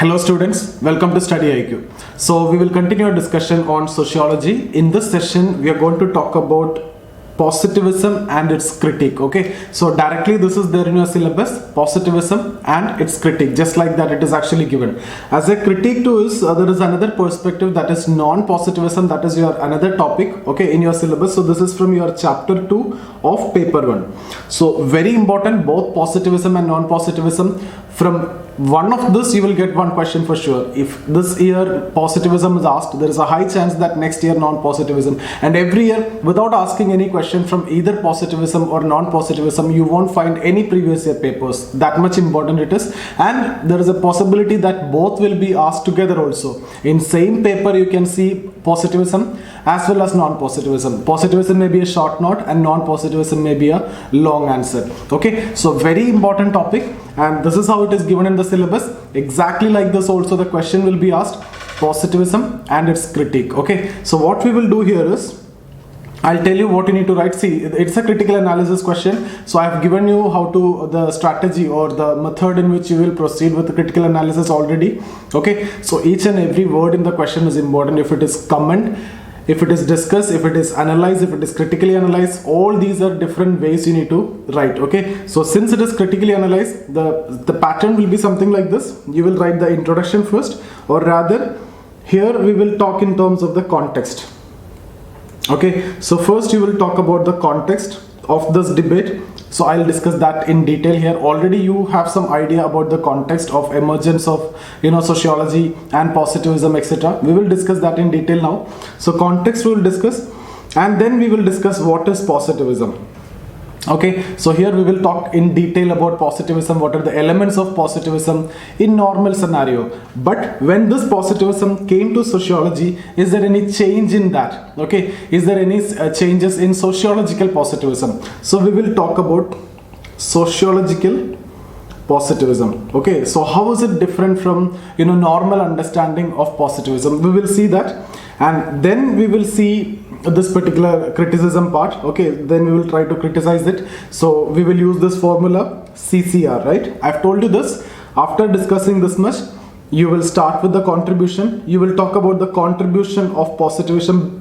Hello students, welcome to Study IQ. So we will continue our discussion on sociology. In this session, we are going to talk about positivism and its critique. Okay, so directly this is there in your syllabus, positivism and its critique, just like that it is actually given. As a critique to is, there is another perspective, that is non-positivism, that is your another topic, okay, in your syllabus. So this is from your chapter 2 of paper 1. So very important, both positivism and non-positivism. From one of this you will get one question for sure. If this year positivism is asked, there is a high chance that next year non-positivism, and every year without asking any question from either positivism or non-positivism, you won't find any previous year papers. That much important it is. And there is a possibility that both will be asked together also. In same paper you can see positivism as well as non-positivism. Positivism may be a short note and non-positivism may be a long answer. Okay, so very important topic, and this is how it is given in the syllabus. Exactly like this also the question will be asked, positivism and its critique. Okay, so what we will do here is, I'll tell you what you need to write. See, it's a critical analysis question. So I have given you how to, the strategy or the method in which you will proceed with the critical analysis already. Okay, so each and every word in the question is important. If it is comment, if it is discuss, if it is analyze, if it is critically analyze, all these are different ways you need to write. Okay, so since it is critically analyzed, the pattern will be something like this. You will write the introduction first, or rather here we will talk in terms of the context. Okay, so first you will talk about the context of this debate. So I'll discuss that in detail here. Already you have some idea about the context of emergence of sociology and positivism, etc. We will discuss that in detail now. So context we will discuss, and then we will discuss what is positivism. Okay, so here we will talk in detail about positivism, what are the elements of positivism in normal scenario. But when this positivism came to sociology, is there any change in that? Okay, is there any changes in sociological positivism? So we will talk about sociological positivism. Okay, so how is it different from normal understanding of positivism? We will see that, and then we will see this particular criticism part. Okay, then we will try to criticize it. So we will use this formula CCR, right? I've told you this. After discussing this much, you will start with the contribution. You will talk about the contribution of positivism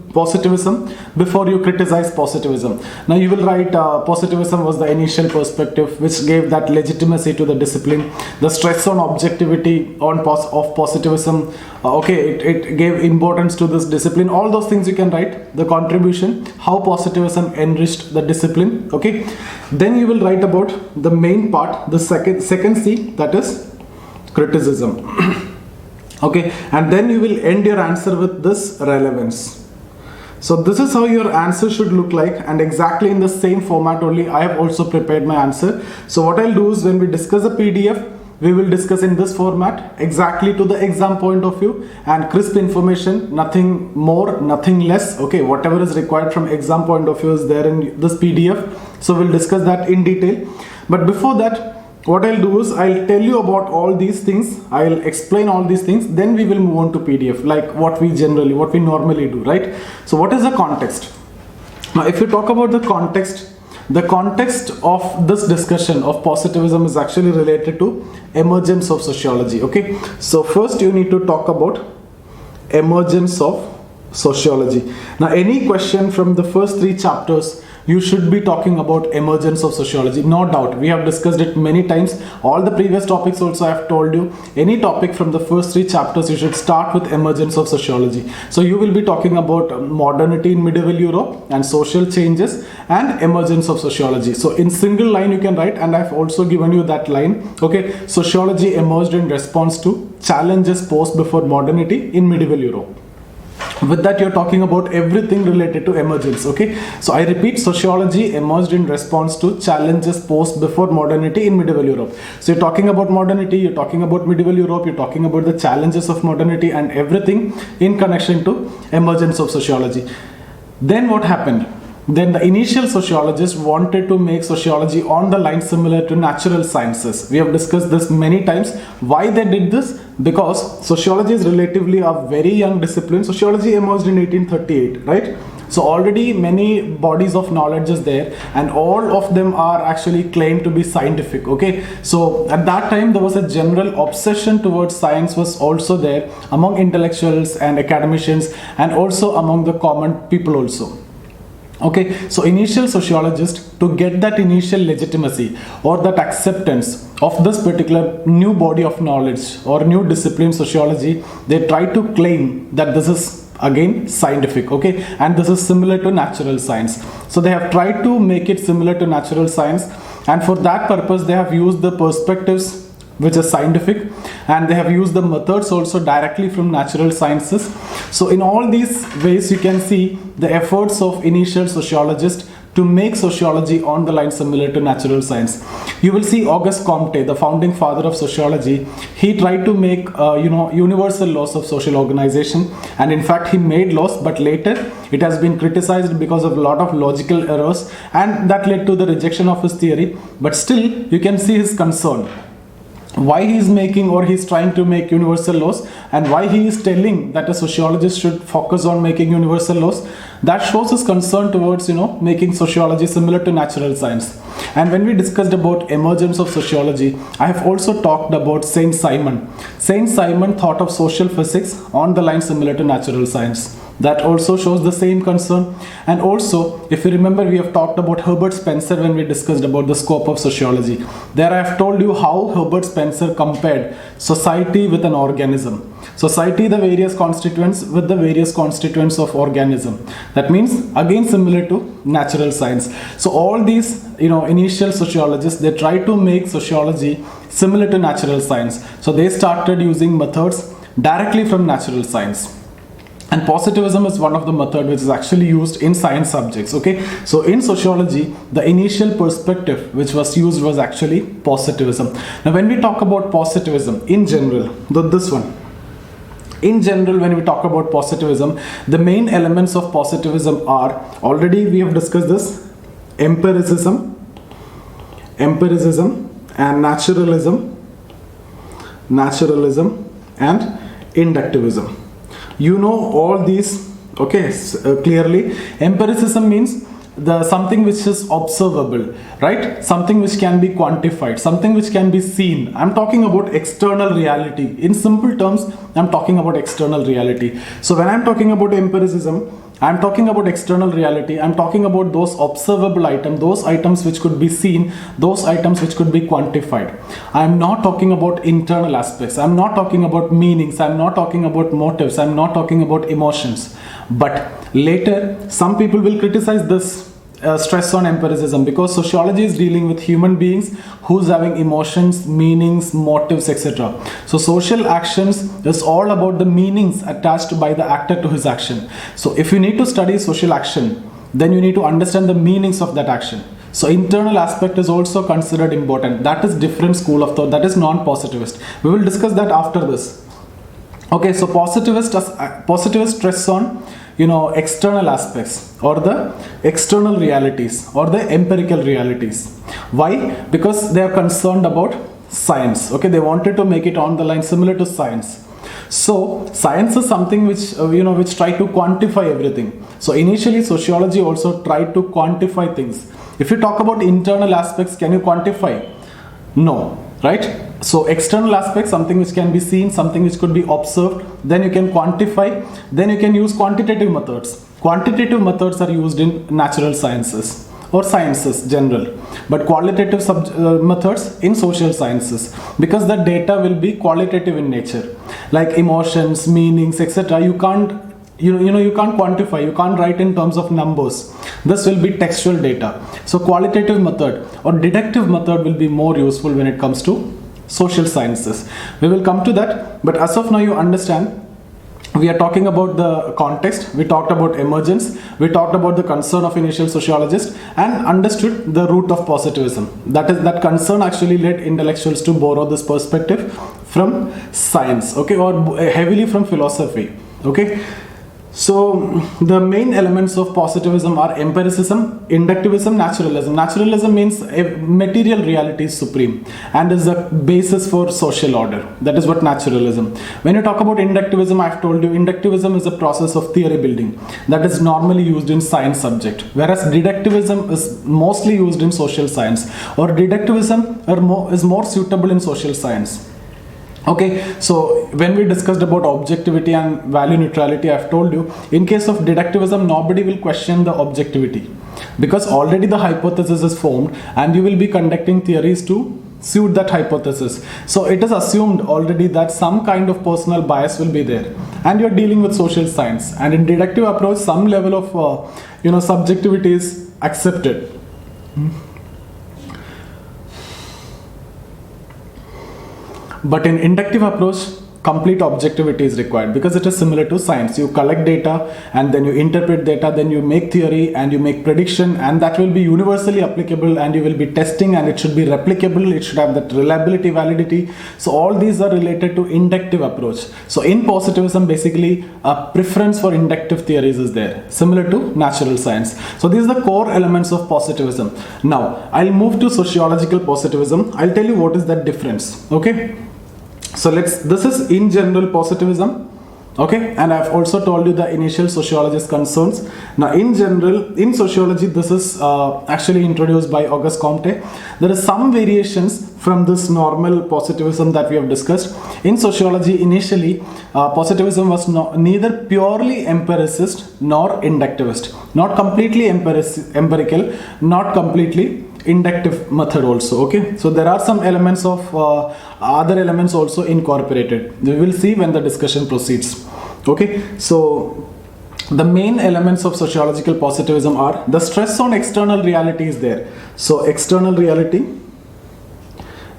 before you criticize positivism. Now you will write positivism was the initial perspective which gave that legitimacy to the discipline. The stress on objectivity of positivism, it gave importance to this discipline. All those things you can write. The contribution, how positivism enriched the discipline. Okay, then you will write about the main part, the second C, that is criticism. Okay, and then you will end your answer with this relevance. So this is how your answer should look like, and exactly in the same format only I have also prepared my answer. So what I'll do is, when we discuss a PDF, we will discuss in this format, exactly to the exam point of view, and crisp information, nothing more, nothing less. Okay, whatever is required from exam point of view is there in this PDF. So we'll discuss that in detail. But before that, what I'll do is, I'll tell you about all these things, I'll explain all these things, then we will move on to PDF, like what we normally do, right? So what is the context? Now if you talk about the context of this discussion of positivism is actually related to emergence of sociology. Okay, so first you need to talk about emergence of sociology. Now any question from the first 3 chapters, you should be talking about emergence of sociology, no doubt. We have discussed it many times. All the previous topics also I have told you, any topic from the first 3 chapters, you should start with emergence of sociology. So you will be talking about modernity in medieval Europe and social changes and emergence of sociology. So in single line you can write, and I've also given you that line. Okay, sociology emerged in response to challenges posed before modernity in medieval Europe. With that, you're talking about everything related to emergence. Okay, so I repeat, sociology emerged in response to challenges posed before modernity in medieval Europe. So you're talking about modernity, you're talking about medieval Europe, you're talking about the challenges of modernity and everything in connection to emergence of sociology. Then what happened? Then the initial sociologists wanted to make sociology on the line similar to natural sciences. We have discussed this many times. Why they did this? Because sociology is relatively a very young discipline. Sociology emerged in 1838, right? So already many bodies of knowledge is there, and all of them are actually claimed to be scientific. Okay, so at that time there was a general obsession towards science was also there among intellectuals and academicians, and also among the common people also. Okay, so initial sociologists, to get that initial legitimacy or that acceptance of this particular new body of knowledge or new discipline, sociology, they try to claim that this is again scientific, okay, and this is similar to natural science. So they have tried to make it similar to natural science, and for that purpose they have used the perspectives which is scientific, and they have used the methods also directly from natural sciences. So in all these ways you can see the efforts of initial sociologists to make sociology on the line similar to natural science. You will see Auguste Comte, the founding father of sociology, he tried to make universal laws of social organization, and in fact he made laws, but later it has been criticized because of a lot of logical errors, and that led to the rejection of his theory. But still you can see his concern, why he is making or he is trying to make universal laws, and why he is telling that a sociologist should focus on making universal laws. That shows his concern towards making sociology similar to natural science. And when we discussed about emergence of sociology, I have also talked about Saint Simon. Saint Simon thought of social physics on the line similar to natural science. That also shows the same concern. And also, if you remember, we have talked about Herbert Spencer when we discussed about the scope of sociology. There I have told you how Herbert Spencer compared society with an organism. Society, the various constituents, with the various constituents of organism. That means again similar to natural science. So all these initial sociologists, they try to make sociology similar to natural science. So they started using methods directly from natural science. And positivism is one of the methods which is actually used in science subjects. Okay, so in sociology, the initial perspective which was used was actually positivism. Now, when we talk about positivism in general, this one. In general, when we talk about positivism, the main elements of positivism are, already we have discussed this, empiricism and naturalism and inductivism. You know all these, okay, clearly. Empiricism means something which is observable, right? Something which can be quantified, something which can be seen. I'm talking about external reality. In simple terms, I'm talking about external reality. So when I'm talking about empiricism, I'm talking about external reality. I'm talking about those observable items, those items which could be seen, those items which could be quantified. I'm not talking about internal aspects. I'm not talking about meanings. I'm not talking about motives. I'm not talking about emotions. But later, some people will criticize this stress on empiricism, because sociology is dealing with human beings who's having emotions, meanings, motives, etc. So social actions is all about the meanings attached by the actor to his action. So if you need to study social action, then you need to understand the meanings of that action. So internal aspect is also considered important. That is different school of thought. That is non-positivist. We will discuss that after this. Okay, so positivist stress on external aspects or the external realities or the empirical realities. Why? Because they are concerned about science. Okay, they wanted to make it on the line similar to science. So science is something which which try to quantify everything. So initially sociology also tried to quantify things. If you talk about internal aspects, can you quantify? No, right? So external aspects, something which can be seen, something which could be observed, then you can quantify, then you can use quantitative methods. Quantitative methods are used in natural sciences or sciences general, but qualitative methods in social sciences, because the data will be qualitative in nature, like emotions, meanings, etc. You can't you can't quantify, you can't write in terms of numbers. This will be textual data. So qualitative method or deductive method will be more useful when it comes to social sciences. We will come to that, but as of now you understand, we are talking about the context, we talked about emergence, we talked about the concern of initial sociologists, and understood the root of positivism. That concern actually led intellectuals to borrow this perspective from science, okay, or heavily from philosophy, okay. So the main elements of positivism are empiricism, inductivism, naturalism. Naturalism means material reality is supreme and is the basis for social order. That is what naturalism. When you talk about inductivism, I've told you inductivism is a process of theory building that is normally used in science subject, whereas deductivism is mostly used in social science, or deductivism is more suitable in social science. Okay, so when we discussed about objectivity and value neutrality, I've told you in case of deductivism, nobody will question the objectivity because already the hypothesis is formed and you will be conducting theories to suit that hypothesis. So it is assumed already that some kind of personal bias will be there, and you're dealing with social science. And in deductive approach, some level of subjectivity is accepted. But in inductive approach, complete objectivity is required because it is similar to science. You collect data and then you interpret data, then you make theory and you make prediction, and that will be universally applicable, and you will be testing, and it should be replicable, it should have that reliability, validity. So all these are related to inductive approach. So in positivism, basically a preference for inductive theories is there, similar to natural science. So these are the core elements of positivism. Now I'll move to sociological positivism. I'll tell you what is that difference. Okay, so this is in general positivism, okay, and I've also told you the initial sociologist concerns. Now in general, in sociology, this is actually introduced by Auguste Comte. There is some variations from this normal positivism that we have discussed. In sociology, initially positivism was neither purely empiricist nor inductivist, not completely empirical, not completely inductive method also. Okay, so there are some elements of other elements also incorporated. We will see when the discussion proceeds. Okay, so the main elements of sociological positivism are the stress on external reality is there. So external reality,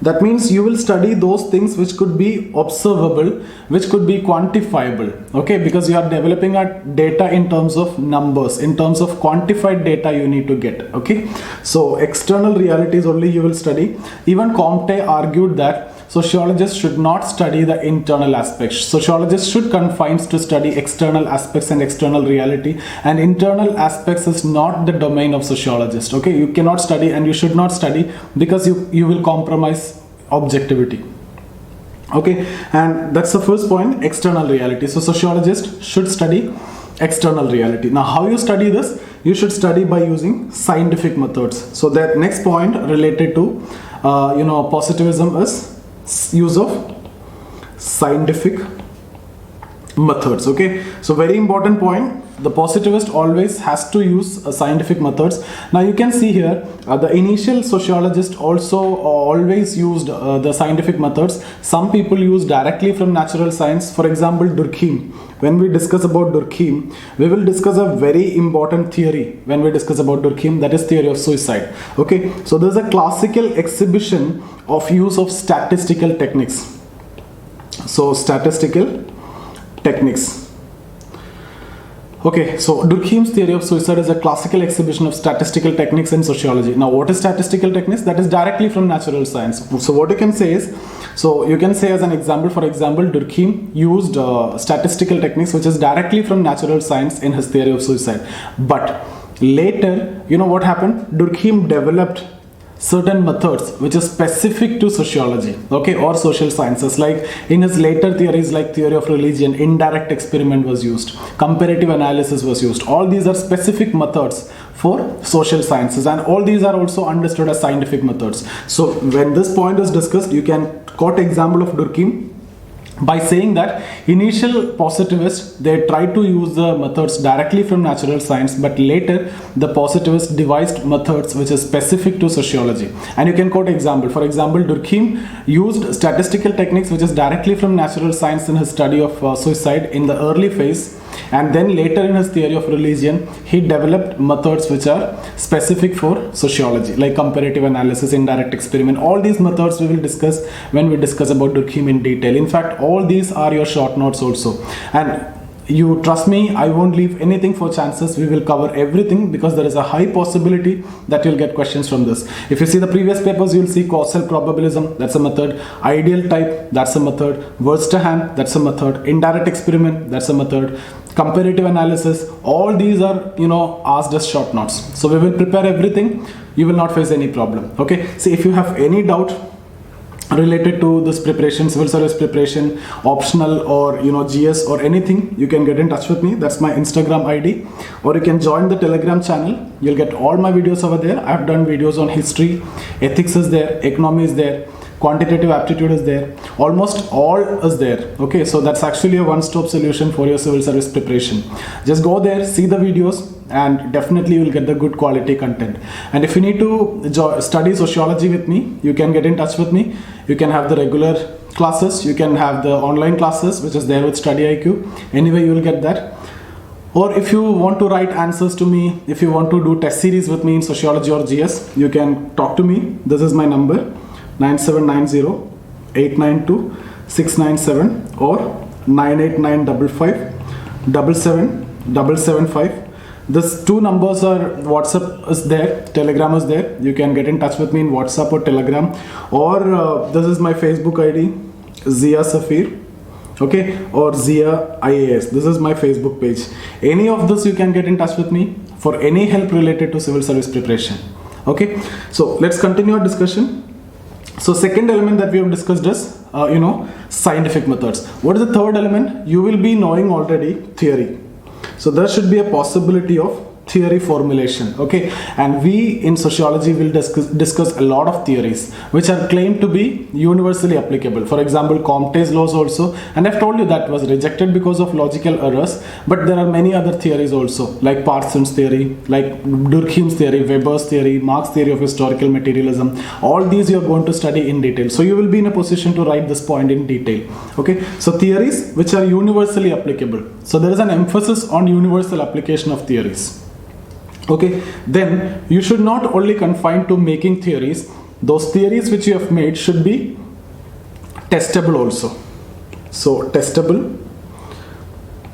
that means you will study those things which could be observable, which could be quantifiable, okay, because you are developing a data in terms of numbers, in terms of quantified data you need to get. Okay, so external realities only you will study. Even Comte argued that sociologists should not study the internal aspects. Sociologists should confine to study external aspects and external reality, and internal aspects is not the domain of sociologists. Okay, you cannot study and you should not study because you will compromise objectivity. Okay, and that's the first point, external reality. So sociologists should study external reality. Now how you study this? You should study by using scientific methods. So that next point related to positivism is use of scientific methods. Okay, so very important point, the positivist always has to use scientific methods. Now you can see here the initial sociologist also always used the scientific methods. Some people use directly from natural science. For example, Durkheim. When we discuss about Durkheim, we will discuss a very important theory when we discuss about Durkheim, that is theory of suicide. Okay, so there's a classical exhibition of use of statistical techniques. So statistical techniques. Okay, so Durkheim's theory of suicide is a classical exhibition of statistical techniques in sociology. Now what is statistical techniques? That is directly from natural science. So what you can say is, so you can say as an example, for example, Durkheim used statistical techniques which is directly from natural science in his theory of suicide. But later, you know what happened? Durkheim developed certain methods which is specific to sociology, okay, or social sciences. Like in his later theories like theory of religion, indirect experiment was used, comparative analysis was used. All these are specific methods for social sciences, and all these are also understood as scientific methods. So when this point is discussed, you can quote example of Durkheim by saying that initial positivists, they tried to use the methods directly from natural science, but later the positivists devised methods which is specific to sociology. And you can quote example. For example, Durkheim used statistical techniques which is directly from natural science in his study of suicide in the early phase, and then later in his theory of religion he developed methods which are specific for sociology, like comparative analysis, indirect experiment. All these methods we will discuss when we discuss about Durkheim in detail. In fact, all these are your short notes also. And You trust me, I won't leave anything for chances. We will cover everything because there is a high possibility that you'll get questions from this. If you see the previous papers, you'll see causal probabilism, that's a method. Ideal type, that's a method. Verstehen, that's a method. Indirect experiment, that's a method. Comparative analysis, all these are, asked as short notes. So we will prepare everything. You will not face any problem. Okay. See, if you have any doubt related to this preparation, civil service preparation, optional or GS or anything, you can get in touch with me. That's my Instagram ID, or you can join the Telegram channel. You'll get all my videos over there. I've done videos on history, ethics is there, economy is there, quantitative aptitude is there, almost all is there. Okay, so that's actually a one-stop solution for your civil service preparation. Just go there, see the videos, and definitely you will get the good quality content. And if you need to study sociology with me, you can get in touch with me. You can have the regular classes, you can have the online classes, which is there with Study IQ. Anyway, you will get that. Or if you want to write answers to me, if you want to do test series with me in sociology or GS, you can talk to me. This is my number, 9790 892 697 or 98955 77775. These two numbers are, WhatsApp is there, Telegram is there. You can get in touch with me in WhatsApp or Telegram. Or this is my Facebook ID, Zia Safir. Okay, or Zia IAS. This is my Facebook page. Any of this you can get in touch with me for any help related to civil service preparation. Okay, so let's continue our discussion. So second element that we have discussed is, scientific methods. What is the third element? You will be knowing already theory. So there should be a possibility of theory formulation. Okay, and we in sociology will discuss a lot of theories which are claimed to be universally applicable. For example, Comte's laws also, and I've told you that was rejected because of logical errors, but there are many other theories also, like Parsons theory, like Durkheim's theory, Weber's theory, Marx theory of historical materialism. All these you are going to study in detail, so you will be in a position to write this point in detail. Okay, so theories which are universally applicable. So there is an emphasis on universal application of theories. Okay, then you should not only confine to making theories. Those theories which you have made should be testable also. So testable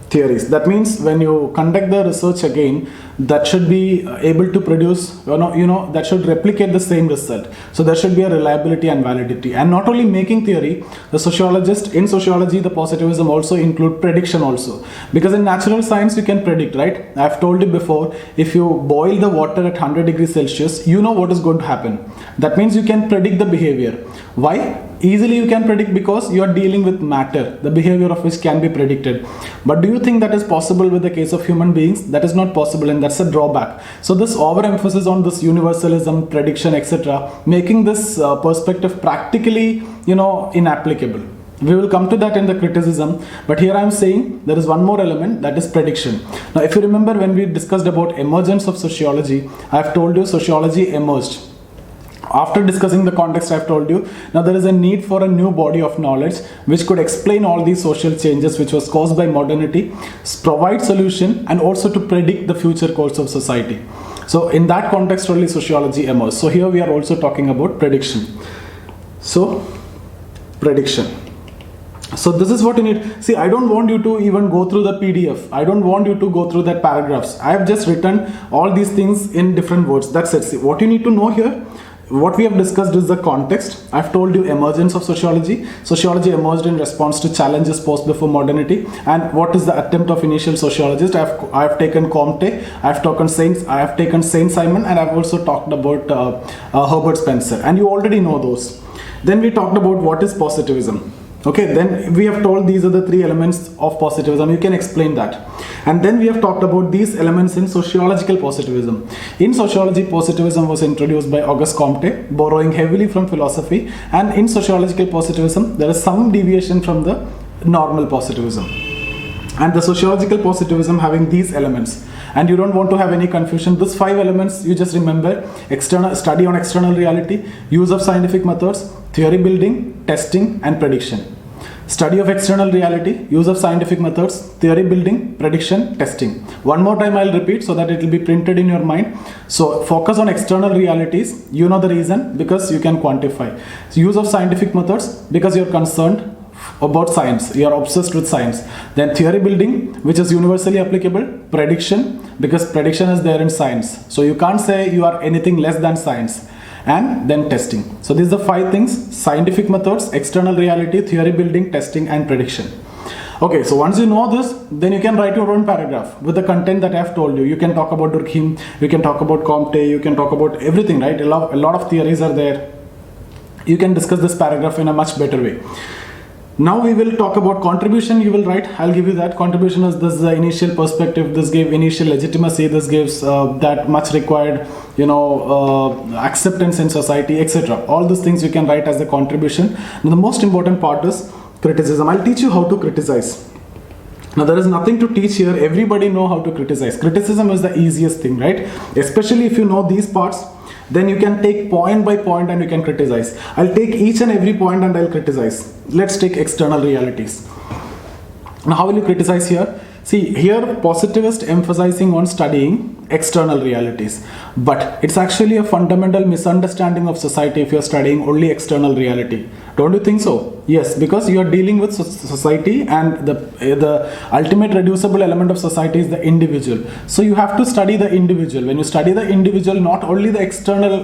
theories, that means when you conduct the research again, that should be able to produce, that should replicate the same result. So there should be a reliability and validity. And not only making theory, the sociologist, in sociology, the positivism also include prediction also. Because in natural science, you can predict, right? I've told you before, if you boil the water at 100 degrees Celsius, you know what is going to happen. That means you can predict the behavior. Why? Easily you can predict because you are dealing with matter, the behavior of which can be predicted. But do you think that is possible with the case of human beings? That is not possible, and that's a drawback. So this overemphasis on this universalism, prediction, etc., making this perspective practically, inapplicable. We will come to that in the criticism, but here I am saying there is one more element, that is prediction. Now, if you remember when we discussed about emergence of sociology, I have told you sociology emerged. After discussing the context, I've told you, now there is a need for a new body of knowledge which could explain all these social changes which was caused by modernity, provide solution, and also to predict the future course of society. So in that context only sociology emerged. So here we are also talking about prediction. So prediction. So this is what you need. See, I don't want you to even go through the PDF. I don't want you to go through that paragraphs. I have just written all these things in different words. That's it. See, what you need to know here, what we have discussed is the context. I've told you emergence of sociology. Sociology emerged in response to challenges posed before modernity. And what is the attempt of initial sociologists? I've taken Comte, I've taken Saint Simon, and I've also talked about Herbert Spencer. And you already know those. Then we talked about what is positivism. Okay, then we have told these are the three elements of positivism. You can explain that. And then we have talked about these elements in sociological positivism. In sociology, positivism was introduced by Auguste Comte, borrowing heavily from philosophy. And in sociological positivism, there is some deviation from the normal positivism. And the sociological positivism having these elements. And you don't want to have any confusion. These 5 elements, you just remember: external study on external reality, use of scientific methods, theory building, testing, and prediction. Study of external reality, use of scientific methods, theory building, prediction, testing. One more time I'll repeat so that it will be printed in your mind. So focus on external realities. You know the reason, because you can quantify. So use of scientific methods, because you're concerned about science, you are obsessed with science. Then theory building, which is universally applicable. Prediction, because prediction is there in science, so you can't say you are anything less than science. And then testing. So these are the 5 things: scientific methods, external reality, theory building, testing, and prediction. Okay, so once you know this, then you can write your own paragraph with the content that I have told you. You can talk about Durkheim, you can talk about Comte, you can talk about everything, right? A lot of theories are there. You can discuss this paragraph in a much better way. Now we will talk about contribution. You will write, I'll give you that. Contribution is this initial perspective, this gave initial legitimacy, this gives that much required, acceptance in society, etc. All these things you can write as a contribution. Now the most important part is criticism. I'll teach you how to criticize. Now there is nothing to teach here. Everybody know how to criticize. Criticism is the easiest thing, right? Especially if you know these parts, then you can take point by point and you can criticize. I'll take each and every point and I'll criticize. Let's take external realities. Now how will you criticize here? See, here positivist emphasizing on studying external realities, but it's actually a fundamental misunderstanding of society if you're studying only external reality. Don't you think so? Yes, because you are dealing with society, and the ultimate reducible element of society is the individual. So you have to study the individual. When you study the individual, not only the external,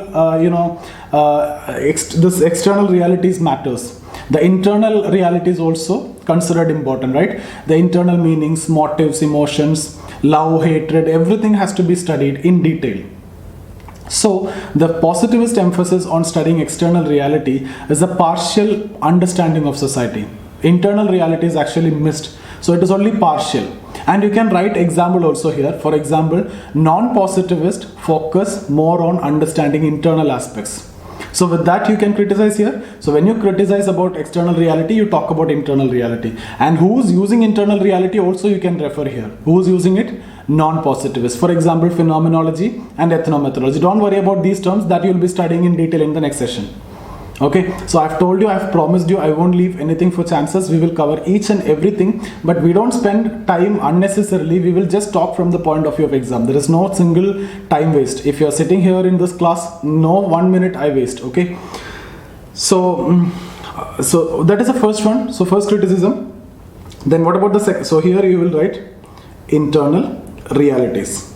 this external realities matters. The internal reality is also considered important, right? The internal meanings, motives, emotions, love, hatred, everything has to be studied in detail. So the positivist emphasis on studying external reality is a partial understanding of society. Internal reality is actually missed, so it is only partial. And you can write example also here. For example, non-positivist focus more on understanding internal aspects. So with that you can criticize here. So when you criticize about external reality, you talk about internal reality. And who's using internal reality also you can refer here. Who's using it? Non-positivist. For example, phenomenology and ethnomethodology. Don't worry about these terms, that you'll be studying in detail in the next session. Okay, so I've told you, I've promised you, I won't leave anything for chances. We will cover each and everything, but we don't spend time unnecessarily. We will just talk from the point of view of exam. There is no single time waste. If you're sitting here in this class, no 1 minute I waste. Okay, so that is the first one. So first criticism. Then what about the second? So here you will write internal realities.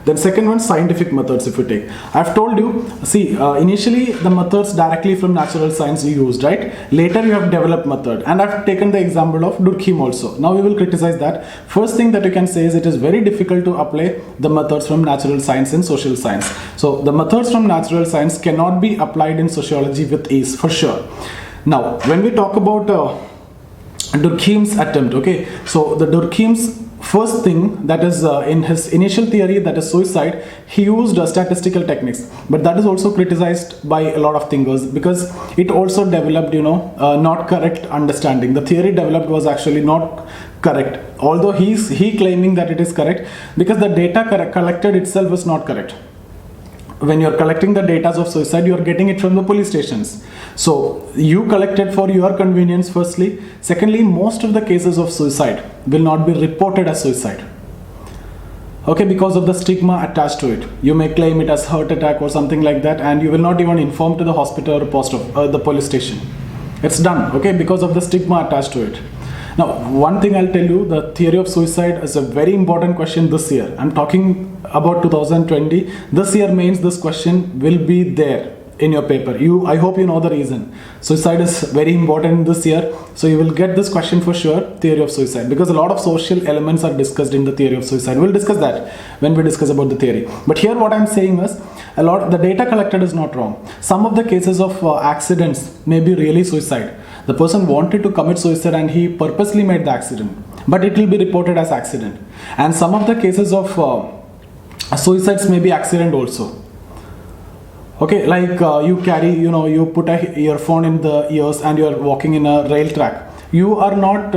Then second one, scientific methods. If you take, I've told you, see, initially the methods directly from natural science you used, right? Later you have developed method, and I've taken the example of Durkheim also. Now we will criticize that. First thing that you can say is it is very difficult to apply the methods from natural science in social science. So the methods from natural science cannot be applied in sociology with ease, for sure. Now when we talk about Durkheim's attempt, okay, so the Durkheim's first thing, that is in his initial theory, that is suicide, he used statistical techniques, but that is also criticized by a lot of thinkers because it also developed, not correct understanding. The theory developed was actually not correct, although he claiming that it is correct, because the data collected itself is not correct. When you're collecting the data of suicide, you're getting it from the police stations. So you collected for your convenience firstly. Secondly, most of the cases of suicide will not be reported as suicide. Okay, because of the stigma attached to it. You may claim it as heart attack or something like that, and you will not even inform to the hospital or post of the police station. It's done, okay, because of the stigma attached to it. Now, one thing I'll tell you, the theory of suicide is a very important question this year. I'm talking about 2020. This year means this question will be there in your paper. I hope you know the reason. Suicide is very important this year. So you will get this question for sure, theory of suicide, because a lot of social elements are discussed in the theory of suicide. We'll discuss that when we discuss about the theory. But here what I'm saying is, the data collected is not wrong. Some of the cases of accidents may be really suicide. The person wanted to commit suicide and he purposely made the accident, but it will be reported as accident. And some of the cases of suicides may be accident also. Okay, like you carry, you put a earphone in the ears and you're walking in a rail track. You are not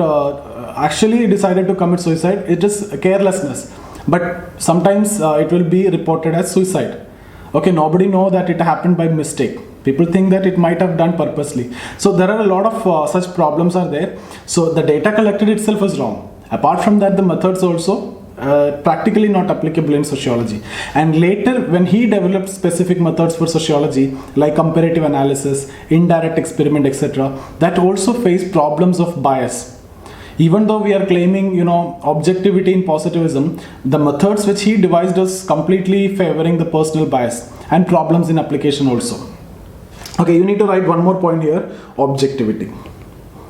actually decided to commit suicide. It is carelessness, but sometimes it will be reported as suicide. Okay, nobody know that it happened by mistake. People think that it might have done purposely. So there are a lot of such problems are there. So the data collected itself is wrong. Apart from that, the methods also practically not applicable in sociology. And later, when he developed specific methods for sociology, like comparative analysis, indirect experiment, etc., that also faced problems of bias. Even though we are claiming, objectivity in positivism, the methods which he devised is completely favoring the personal bias and problems in application also. Okay, you need to write one more point here, objectivity.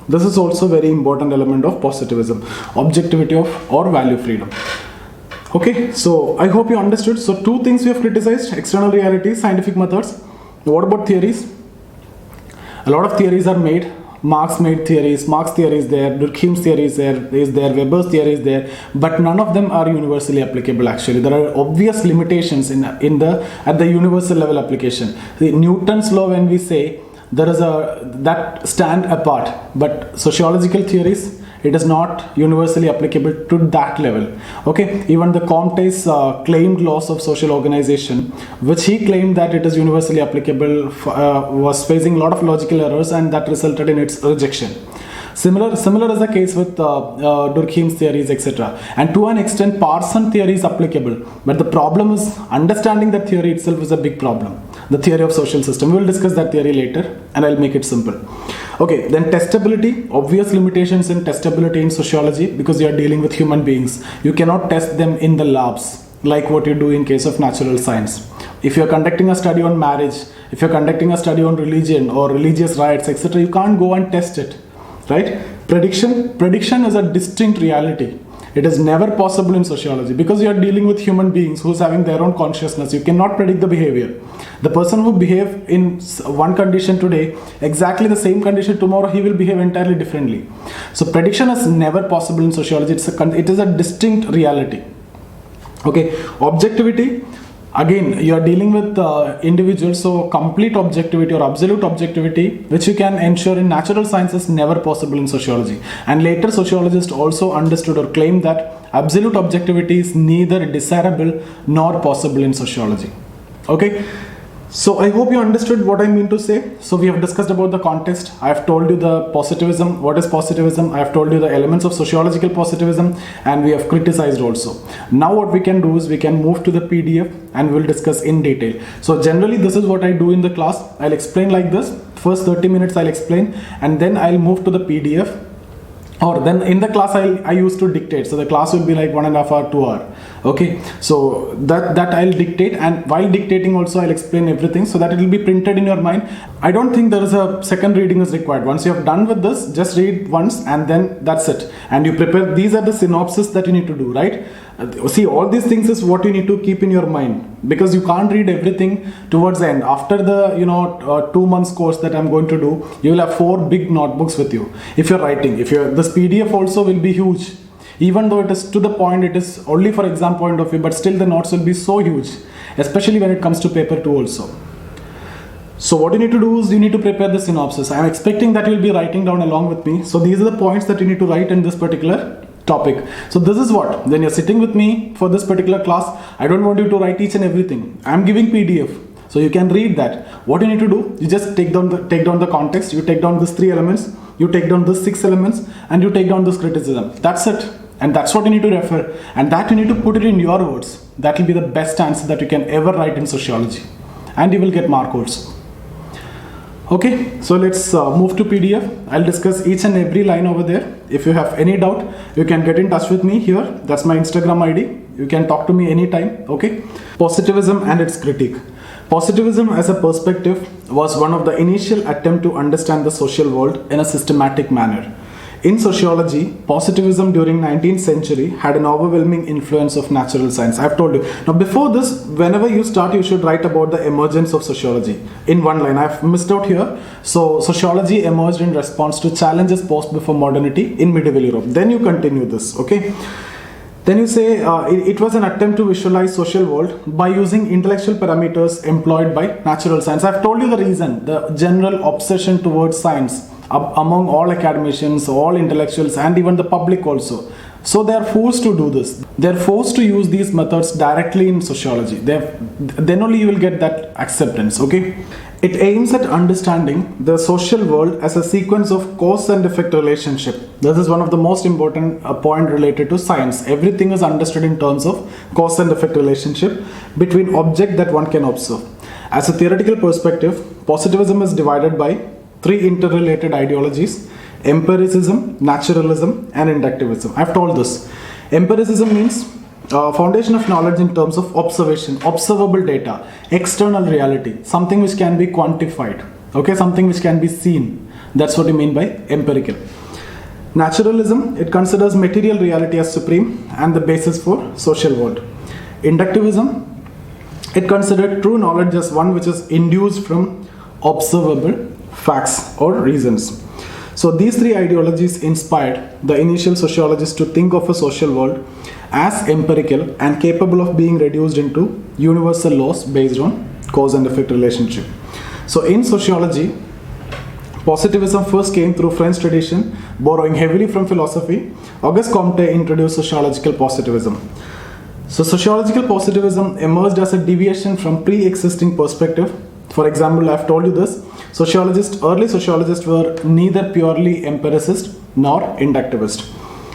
This is also very important element of positivism, objectivity of or value freedom. Okay, so I hope you understood. So two things we have criticized: external reality, scientific methods. What about theories? A lot of theories are made. Marx made theories, Marx theory is there, Durkheim's theory is there, Weber's theory is there, but none of them are universally applicable actually. There are obvious limitations at the universal level application. The Newton's law, when we say, that stand apart, but sociological theories, it is not universally applicable to that level. Okay, even the Comte's claimed laws of social organization, which he claimed that it is universally applicable, was facing a lot of logical errors, and that resulted in its rejection. Similar is the case with Durkheim's theories, etc. And to an extent, Parson theory is applicable, but the problem is understanding that theory itself is a big problem. The theory of social system. We will discuss that theory later, and I'll make it simple. Okay, then testability, obvious limitations in testability in sociology, because you are dealing with human beings. You cannot test them in the labs like what you do in case of natural science. If you are conducting a study on marriage, if you are conducting a study on religion or religious rights, etc., you can't go and test it, right? Prediction is a distinct reality. It is never possible in sociology because you are dealing with human beings who's having their own consciousness. You cannot predict the behavior. The person who behave in one condition today, exactly the same condition tomorrow, he will behave entirely differently. So prediction is never possible in sociology. It is a distinct reality. Okay, objectivity. Again, you are dealing with individuals, so complete objectivity or absolute objectivity, which you can ensure in natural sciences, never possible in sociology. And later sociologists also understood or claimed that absolute objectivity is neither desirable nor possible in sociology. Okay, so I hope you understood what I mean to say. So we have discussed about the context. I have told you the positivism, what is positivism. I have told you the elements of sociological positivism, and we have criticized also. Now what we can do is we can move to the PDF and we'll discuss in detail. So generally this is what I do in the class. I'll explain like this. First 30 minutes I'll explain, and then I'll move to the PDF. Or then in the class I used to dictate, so the class will be like 1.5 hour, 2 hour. Okay, so that I'll dictate, and while dictating also I'll explain everything so that it will be printed in your mind. I don't think there is a second reading is required. Once you have done with this, just read once and then that's it. And you prepare, these are the synopsis that you need to do, right? See, all these things is what you need to keep in your mind, because you can't read everything towards the end. After the 2 months course that I'm going to do, you will have 4 big notebooks with you. If you're writing, this PDF also will be huge. Even though it is to the point, it is only for exam point of view, but still the notes will be so huge, especially when it comes to paper 2 also. So what you need to do is you need to prepare the synopsis. I'm expecting that you'll be writing down along with me. So these are the points that you need to write in this particular topic. So this is what, when you're sitting with me for this particular class, I don't want you to write each and everything. I'm giving PDF, so you can read that. What you need to do, you just take down the context, you take down these 3 elements, you take down these 6 elements, and you take down this criticism. That's it. And that's what you need to refer, and that you need to put it in your words. That will be the best answer that you can ever write in sociology, and you will get mark also. Okay, so let's move to PDF. I'll discuss each and every line over there. If you have any doubt, you can get in touch with me here. That's my Instagram ID. You can talk to me anytime. Okay. Positivism and its critique. Positivism as a perspective was one of the initial attempts to understand the social world in a systematic manner. In sociology, positivism during 19th century had an overwhelming influence of natural science. I've told you. Now before this, whenever you start, you should write about the emergence of sociology in one line. I've missed out here. So sociology emerged in response to challenges posed before modernity in medieval Europe. Then you continue this, okay? Then you say it was an attempt to visualize social world by using intellectual parameters employed by natural science. I've told you the reason, the general obsession towards science among all academicians, all intellectuals, and even the public also. So they are forced to do this. They are forced to use these methods directly in sociology. Then only you will get that acceptance. Okay. It aims at understanding the social world as a sequence of cause and effect relationship. This is one of the most important point related to science. Everything is understood in terms of cause and effect relationship between object that one can observe. As a theoretical perspective, positivism is divided by three interrelated ideologies: empiricism, naturalism, and inductivism. I've told this. Empiricism means foundation of knowledge in terms of observation, observable data, external reality, something which can be quantified, okay, something which can be seen. That's what you mean by empirical. Naturalism, it considers material reality as supreme and the basis for social world. Inductivism, it considered true knowledge as one which is induced from observable facts or reasons. So these three ideologies inspired the initial sociologists to think of a social world as empirical and capable of being reduced into universal laws based on cause and effect relationship. So in sociology, positivism first came through French tradition, borrowing heavily from philosophy. Auguste Comte introduced sociological positivism. So sociological positivism emerged as a deviation from pre-existing perspective. For example, I've told you this, early sociologists were neither purely empiricist nor inductivist.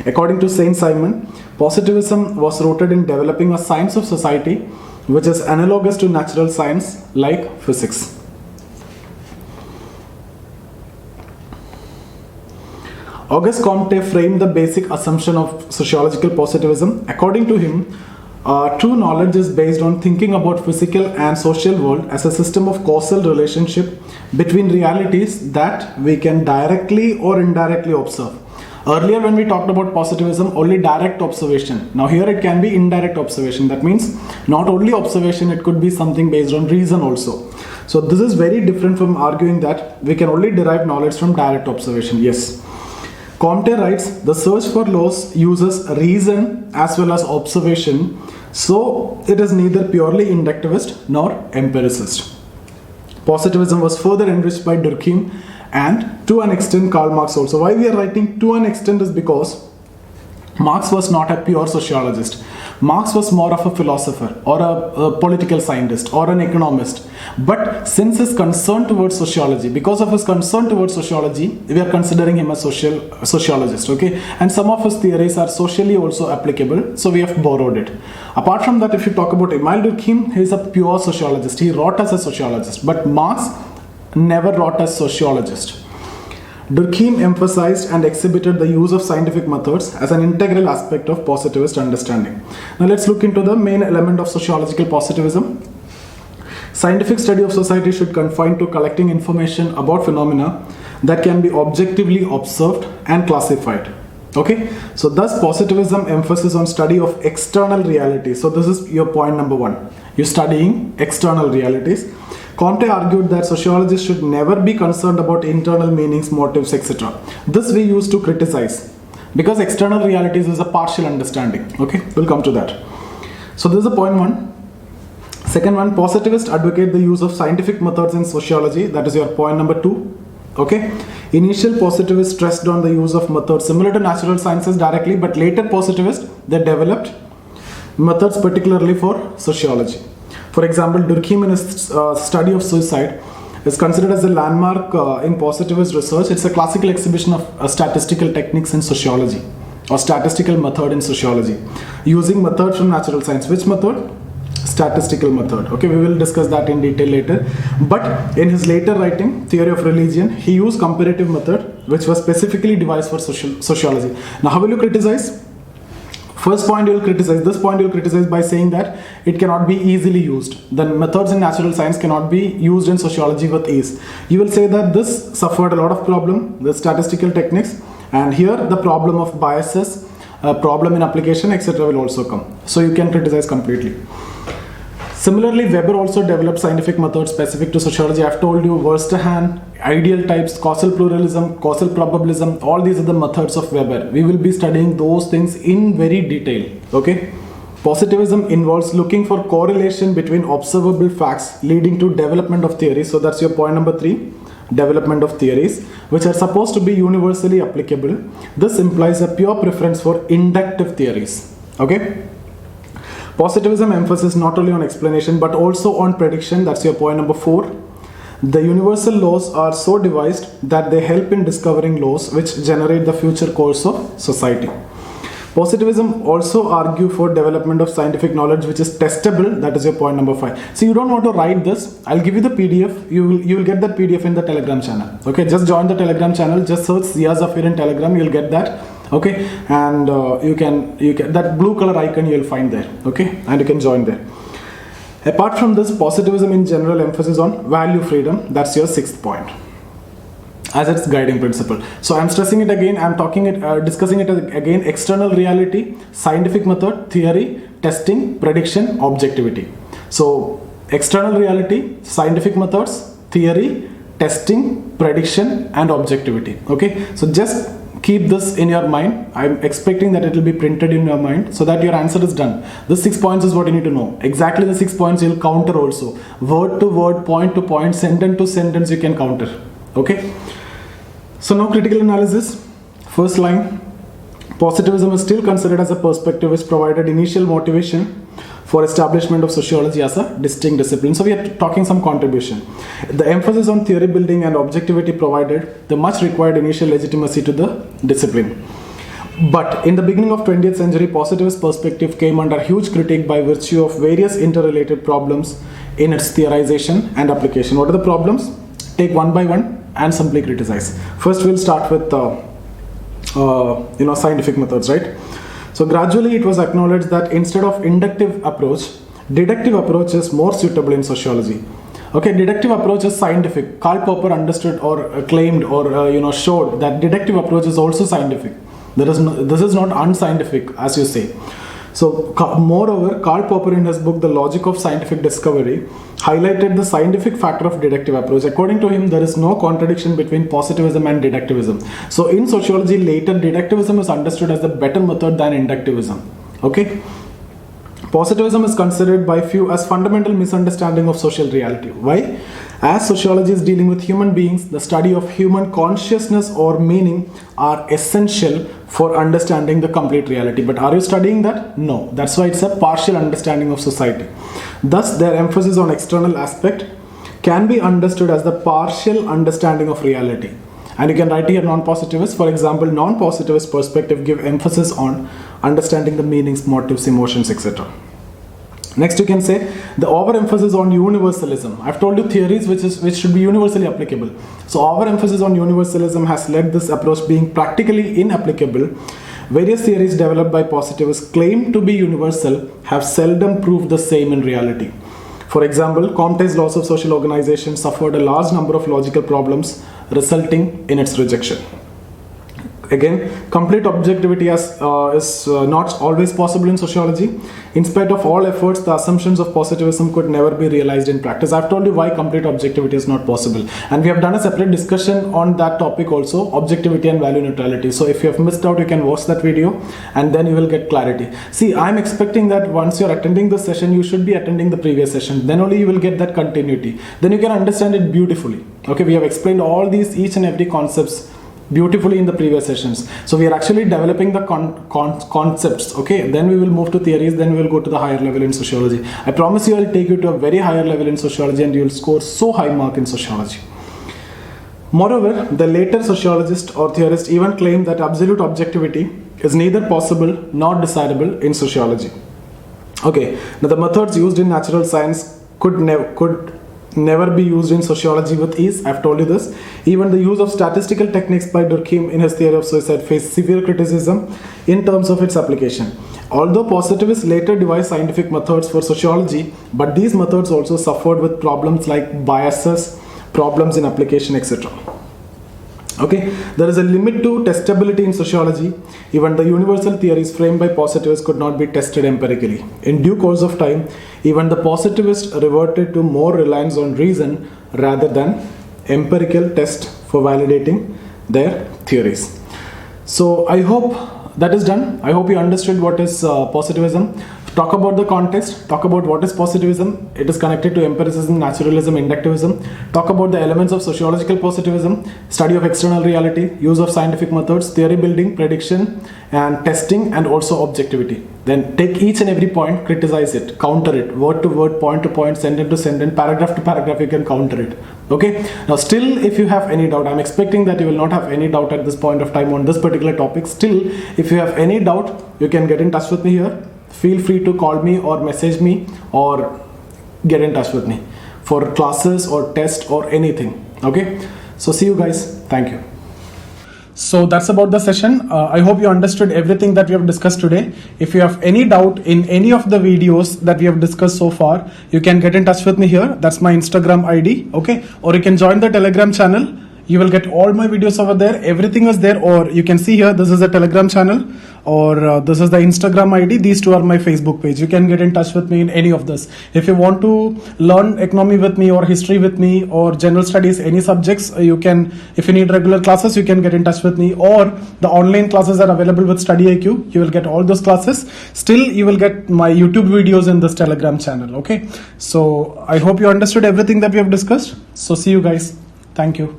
According to Saint Simon, positivism was rooted in developing a science of society which is analogous to natural science like physics. Auguste Comte framed the basic assumption of sociological positivism. According to him, true knowledge is based on thinking about physical and social world as a system of causal relationship between realities that we can directly or indirectly observe. Earlier when we talked about positivism, only direct observation. Now here it can be indirect observation. That means not only observation, it could be something based on reason also. So this is very different from arguing that we can only derive knowledge from direct observation. Yes. Comte writes, the search for laws uses reason as well as observation. So it is neither purely inductivist nor empiricist. Positivism was further enriched by Durkheim and to an extent Karl Marx also. Why we are writing to an extent is because Marx was not a pure sociologist. Marx was more of a philosopher or a political scientist or an economist. But since his concern towards sociology, because of his concern towards sociology, we are considering him a sociologist, okay? And some of his theories are socially also applicable, so we have borrowed it. Apart from that, if you talk about Emile Durkheim, he is a pure sociologist. He wrote as a sociologist, but Marx never wrote as sociologist. Durkheim emphasized and exhibited the use of scientific methods as an integral aspect of positivist understanding. Now let's look into the main element of sociological positivism. Scientific study of society should confine to collecting information about phenomena that can be objectively observed and classified. Okay, so thus positivism emphasis on study of external reality. So this is your point number one. You're studying external realities. Comte argued that sociologists should never be concerned about internal meanings, motives, etc. This we used to criticize because external realities is a partial understanding. Okay, we'll come to that. So this is a point one. Second one, positivists advocate the use of scientific methods in sociology. That is your point number two. Okay, initial positivists stressed on the use of methods similar to natural sciences directly, but later positivists, they developed methods particularly for sociology. For example, Durkheim in his study of suicide is considered as a landmark in positivist research. It's a classical exhibition of statistical techniques in sociology or statistical method in sociology using methods from natural science. Which method? Statistical method. Okay, we will discuss that in detail later. But in his later writing, Theory of Religion, he used comparative method which was specifically devised for sociology. Now how will you criticize? First point you will criticize, this point you will criticize by saying that it cannot be easily used. The methods in natural science cannot be used in sociology with ease. You will say that this suffered a lot of problem, the statistical techniques, and here the problem of biases, problem in application, etc. will also come. So you can criticize completely. Similarly, Weber also developed scientific methods specific to sociology. I've told you Verstehen, ideal types, causal pluralism, causal probabilism, all these are the methods of Weber. We will be studying those things in very detail. Okay? Positivism involves looking for correlation between observable facts leading to development of theories. So that's your point number three. development of theories which are supposed to be universally applicable. This implies a pure preference for inductive theories. Okay? Positivism emphasis not only on explanation but also on prediction. That's your point number 4. The universal laws are so devised that they help in discovering laws which generate the future course of society. Positivism also argue for development of scientific knowledge which is testable. That is your point number 5. So you don't want to write this. I'll give you the PDF. You will get that PDF in the Telegram channel. Okay, just join the Telegram channel. Just search Zia Zafir in Telegram. You'll get that. Okay, and you can that blue color icon you'll find there. Okay, and you can join there. Apart from this, positivism in general emphasis on value freedom. That's your 6th point as its guiding principle. So I'm stressing it again. I'm discussing it again. External reality, scientific method, theory, testing, prediction, objectivity. So external reality, scientific methods, theory, testing, prediction, and objectivity. Okay, so just keep this in your mind. I'm expecting that it will be printed in your mind so that your answer is done. The 6 points is what you need to know. Exactly the 6 points you'll counter also. Word to word, point to point, sentence to sentence you can counter. Okay. So now critical analysis. First line. Positivism is still considered as a perspective which provided initial motivation for establishment of sociology as a distinct discipline. So we are talking some contribution. The emphasis on theory building and objectivity provided the much required initial legitimacy to the discipline. But in the beginning of 20th century, positivist perspective came under huge critique by virtue of various interrelated problems in its theorization and application. What are the problems? Take one by one and simply criticize. First we'll start with scientific methods, right? So gradually it was acknowledged that instead of inductive approach, deductive approach is more suitable in sociology. Okay, deductive approach is scientific. Karl Popper understood or claimed or showed that deductive approach is also scientific. This is not unscientific, as you say. So moreover, Karl Popper in his book The Logic of Scientific Discovery highlighted the scientific factor of deductive approach. According to him, there is no contradiction between positivism and deductivism. So in sociology later, deductivism is understood as the better method than inductivism. Okay. Positivism is considered by few as fundamental misunderstanding of social reality. Why? As sociology is dealing with human beings, the study of human consciousness or meaning are essential for understanding the complete reality. But are you studying that? No. That's why it's a partial understanding of society. Thus, their emphasis on external aspect can be understood as the partial understanding of reality. And you can write here non-positivist. For example, non-positivist perspective give emphasis on understanding the meanings, motives, emotions, etc. Next, you can say the overemphasis on universalism. I've told you theories which should be universally applicable. So overemphasis on universalism has led this approach being practically inapplicable. Various theories developed by positivists claim to be universal have seldom proved the same in reality. For example, Comte's laws of social organization suffered a large number of logical problems, resulting in its rejection. Again, complete objectivity is not always possible in sociology. In spite of all efforts, the assumptions of positivism could never be realized in practice. I've told you why complete objectivity is not possible. And we have done a separate discussion on that topic also, objectivity and value neutrality. So if you have missed out, you can watch that video and then you will get clarity. See, I'm expecting that once you're attending the session, you should be attending the previous session. Then only you will get that continuity. Then you can understand it beautifully. Okay, we have explained all these, each and every concepts beautifully in the previous sessions. So we are actually developing the concepts. Okay, then we will move to theories, then we will go to the higher level in sociology. I promise you I will take you to a very higher level in sociology and you will score so high mark in sociology. Moreover, the later sociologist or theorist even claimed that absolute objectivity is neither possible nor desirable in sociology. Okay, now the methods used in natural science could never be used in sociology with ease. I've told you this. Even the use of statistical techniques by Durkheim in his theory of suicide faced severe criticism in terms of its application. Although positivists later devised scientific methods for sociology, but these methods also suffered with problems like biases, problems in application, etc. Okay, there is a limit to testability in sociology. Even the universal theories framed by positivists could not be tested empirically. In due course of time, even the positivists reverted to more reliance on reason rather than empirical test for validating their theories. So I hope that is done. I hope you understood what is positivism. talk about the context, talk about what is positivism, it is connected to empiricism, naturalism, inductivism, talk about the elements of sociological positivism, study of external reality, use of scientific methods, theory building, prediction and testing, and also objectivity. Then take each and every point, criticize it, counter it, word to word, point to point, sentence to sentence, paragraph to paragraph, you can counter it. Okay, now still if you have any doubt, I'm expecting that you will not have any doubt at this point of time on this particular topic. Still, if you have any doubt, you can get in touch with me here. Feel free to call me or message me or get in touch with me for classes or test or anything. Okay, so see you guys. Thank you. So that's about the session. I hope you understood everything that we have discussed today. If you have any doubt in any of the videos that we have discussed so far, you can get in touch with me here. That's my Instagram ID. Okay, or you can join the Telegram channel. You will get all my videos over there. Everything is there. Or you can see here, this is a Telegram channel, or this is the Instagram ID. These two are my Facebook page. You can get in touch with me in any of this. If you want to learn economy with me or history with me or general studies, any subjects, you can, if you need regular classes, you can get in touch with me, or the online classes are available with Study IQ. You will get all those classes. Still, you will get my YouTube videos in this Telegram channel. Okay. So I hope you understood everything that we have discussed. So see you guys. Thank you.